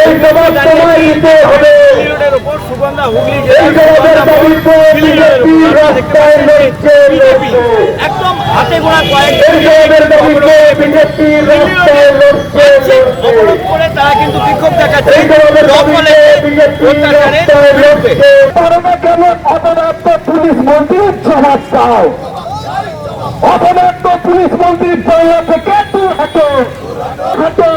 এই জবাব তোমায় দিতে হবে। একদম হাতে গোনা কয়েক অবরোধ করে তারা কিন্তু বিক্ষোভ দেখাচ্ছে পুলিশ মন্ত্রীর জবাব দাও। অপদার্থ পুলিশ মন্ত্রীর জায়গা থেকে দূর হাঁটো হাঁটো।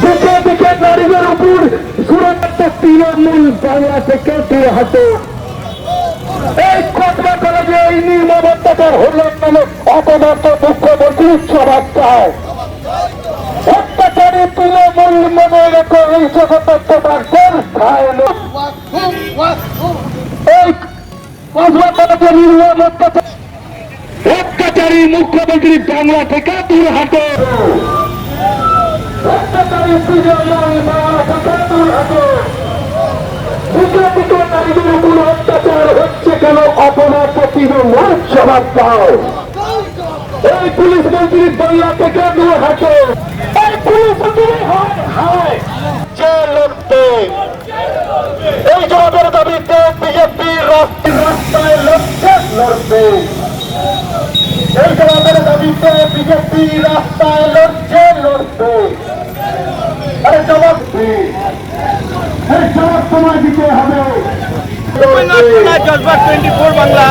দিকে দিকে নারীদের উপর সুরক্ষা তৃণমূল বাংলা থেকে দূর হাঁটো। এই ঘটনা কলেজে এই নির্মমতার হল্লার নামে অপদার্থ মুখ্যমন্ত্রীর জবাব দাও। অত্যাচারী তৃণমূল মনে রেখো এই জগতের তোমার এই কসবা কলেজে নির্মম অত্যাচারী মুখ্যমন্ত্রী বাংলা থেকে দূর হাঁটো। অত্যাচারী তৃণমূল বাংলা থেকে দূর হাঁটো। দিকে দিকে নারীদের উপর অত্যাচার হচ্ছে কেন? অপরাধ তৃণমূল জবাব দাও। এই পুলিশ মন্ত্রীর বাংলা থেকে দূর হাঁটো। এই পুলিশ মন্ত্রী হয় যে লড়তে এই জবাবের দাবিতে বিজেপির রাস্তায় লড়বে। এই জবাবের দাবিতে বিজেপি রাস্তায় লড়বে। আরে জবাব সময় দিতে হবে। জজবার 24 বাংলা